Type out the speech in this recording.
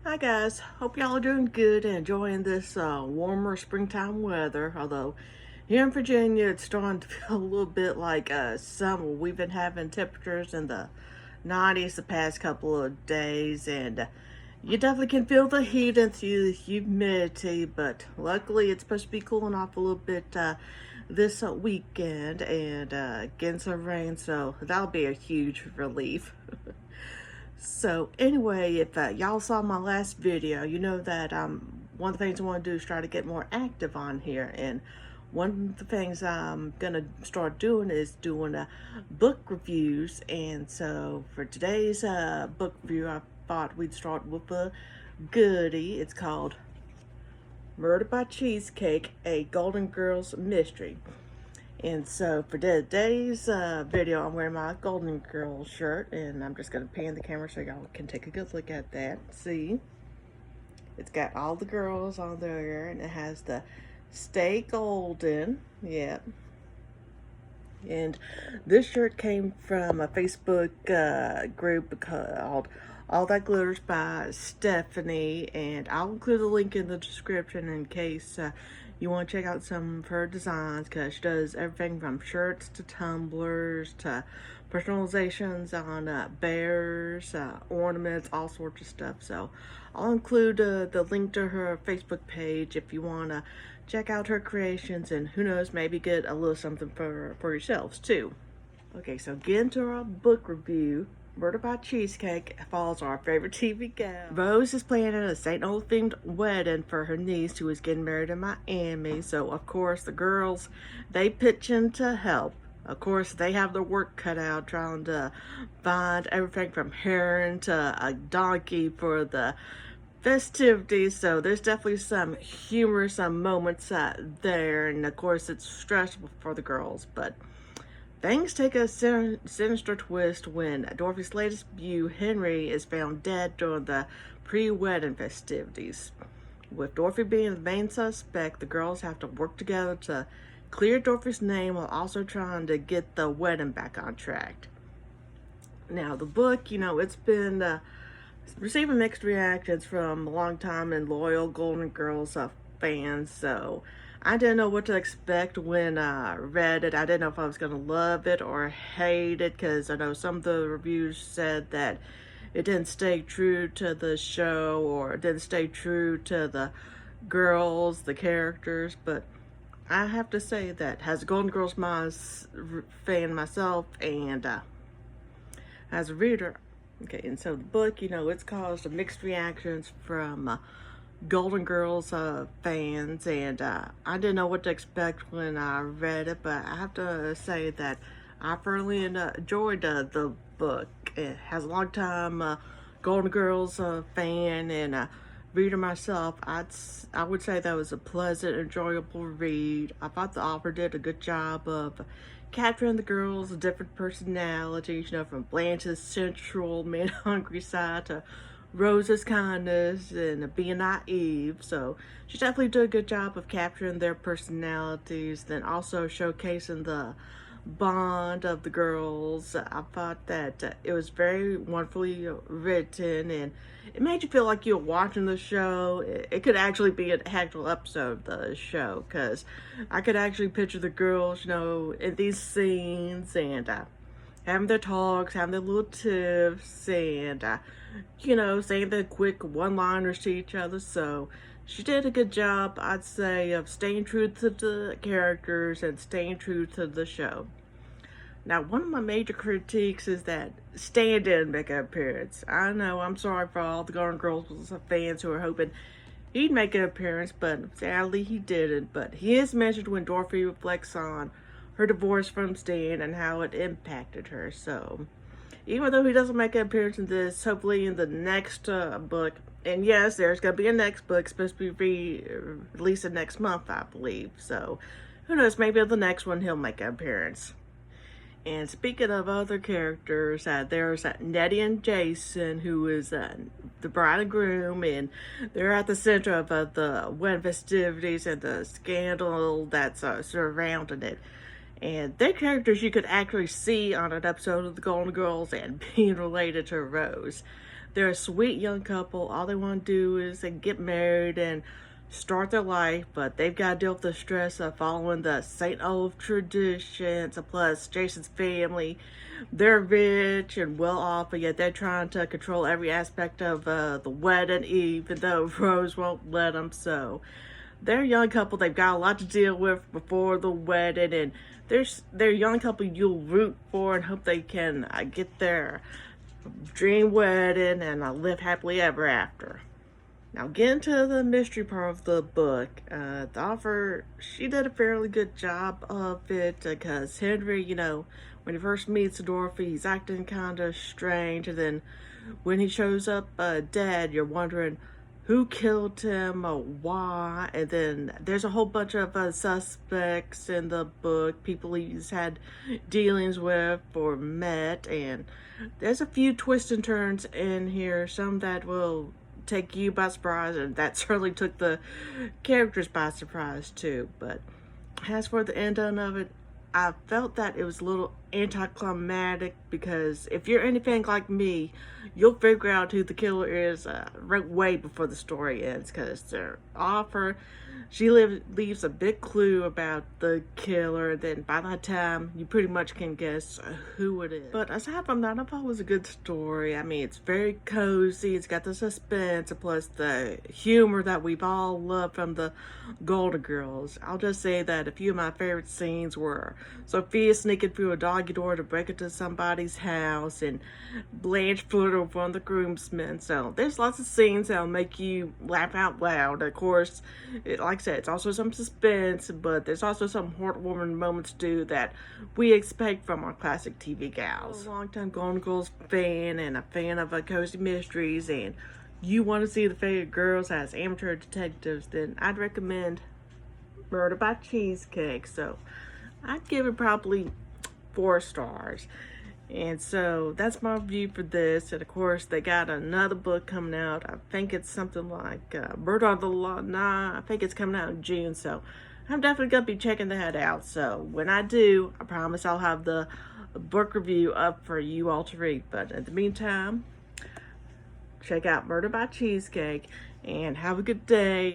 Hi guys, hope y'all are doing good and enjoying this warmer springtime weather. Although here in Virginia it's starting to feel a little bit like summer. We've been having temperatures in the 90s the past couple of days, and you definitely can feel the heat and the humidity, but luckily it's supposed to be cooling off a little bit this weekend and getting some rain, so that'll be a huge relief. So anyway, if y'all saw my last video, you know that one of the things I want to do is try to get more active on here. And one of the things I'm going to start doing is doing book reviews. And so for today's book review, I thought we'd start with a goodie. It's called Murder by Cheesecake, a Golden Girls Mystery. And so for today's video, I'm wearing my Golden Girls shirt, and I'm just going to pan the camera so y'all can take a good look at that. See? It's got all the girls on there, and it has the Stay Golden. Yep. And this shirt came from a Facebook group called All That Glitters by Stephanie, and I'll include a link in the description in case you want to check out some of her designs, because she does everything from shirts to tumblers to personalizations on bears, ornaments, all sorts of stuff. So I'll include the link to her Facebook page if you want to check out her creations, and who knows, maybe get a little something for yourselves too. Okay, so get into our book review. Murder by Cheesecake follows our favorite TV gal. Rose is planning a St. Louis themed wedding for her niece who is getting married in Miami. So of course the girls, they pitch in to help. Of course they have their work cut out trying to find everything from heron to a donkey for the festivities. So there's definitely some humor, some moments there, and of course it's stressful for the girls, but things take a sinister twist when Dorothy's latest beau, Henry, is found dead during the pre-wedding festivities. With Dorothy being the main suspect, the girls have to work together to clear Dorothy's name while also trying to get the wedding back on track. Now, the book, it's been receiving mixed reactions from longtime and loyal Golden Girls fans, so I didn't know what to expect when I read it. I didn't know if I was going to love it or hate it, because I know some of the reviews said that it didn't stay true to the show, or it didn't stay true to the girls, the characters, but I have to say that as a Golden Girls fan myself, and as a reader, okay, and so the book, it's caused mixed reactions from Golden Girls fans, and I didn't know what to expect when I read it, but I have to say that I thoroughly enjoyed the book. It has a long time Golden Girls fan and reader myself. I would say that was a pleasant, enjoyable read. I thought the author did a good job of capturing the girls' different personalities, from Blanche's sensual, man-hungry side to Rose's kindness and being naive. So she definitely did a good job of capturing their personalities, then also showcasing the bond of the girls. I thought that it was very wonderfully written, and it made you feel like you were watching the show. It could actually be an actual episode of the show, because I could actually picture the girls, in these scenes, and having their talks, having their little tiffs, and saying the quick one-liners to each other. So she did a good job, I'd say, of staying true to the characters and staying true to the show. Now, one of my major critiques is that Stan didn't make an appearance. I know, I'm sorry for all the Golden Girls fans who are hoping he'd make an appearance, but sadly he didn't. But he is mentioned when Dorothy reflects on her divorce from Stan and how it impacted her. So even though he doesn't make an appearance in this, hopefully in the next book, and yes, there's going to be a next book supposed to be released next month, I believe. So who knows, maybe in the next one he'll make an appearance. And speaking of other characters, there's Nettie and Jason, who is the bride and groom, and they're at the center of the wedding festivities and the scandal that's surrounding it. And their characters you could actually see on an episode of the Golden Girls and being related to Rose. They're a sweet young couple. All they want to do is they get married and start their life, but they've got to deal with the stress of following the St. Olaf traditions. Plus, Jason's family, they're rich and well off, but yet they're trying to control every aspect of the wedding, even though Rose won't let them. So, they're a young couple. They've got a lot to deal with before the wedding, and they're a young couple you'll root for and hope they can get their dream wedding and live happily ever after. Now, getting to the mystery part of the book, the author, she did a fairly good job of it because Henry, when he first meets Dorothy, he's acting kind of strange, and then when he shows up dead, you're wondering who killed him or why, and then there's a whole bunch of suspects in the book, people he's had dealings with or met, and there's a few twists and turns in here, some that will take you by surprise, and that certainly took the characters by surprise too. But as for the ending of it, I felt that it was a little anticlimactic because if you're anything like me, you'll figure out who the killer is right way before the story ends, because their author, she leaves a big clue about the killer, and then by that time you pretty much can guess who it is. But aside from that, I thought it was a good story. I mean, it's very cozy, it's got the suspense, and plus the humor that we've all loved from the Golden Girls. I'll just say that a few of my favorite scenes were Sophia sneaking through a doggy door to break into somebody's house, and Blanche flirting with one of the groomsmen. So there's lots of scenes that'll make you laugh out loud. Of course, like I said, it's also some suspense, but there's also some heartwarming moments too that we expect from our classic TV gals. I'm a longtime Golden Girls fan and a fan of cozy mysteries, and you want to see the favorite girls as amateur detectives, then I'd recommend Murder by Cheesecake. So I'd give it probably 4 stars. And so that's my review for this. And of course, they got another book coming out. I think it's something like Murder on the Law. Nah, I think it's coming out in June. So I'm definitely going to be checking that out. So when I do, I promise I'll have the book review up for you all to read. But in the meantime, check out Murder by Cheesecake and have a good day.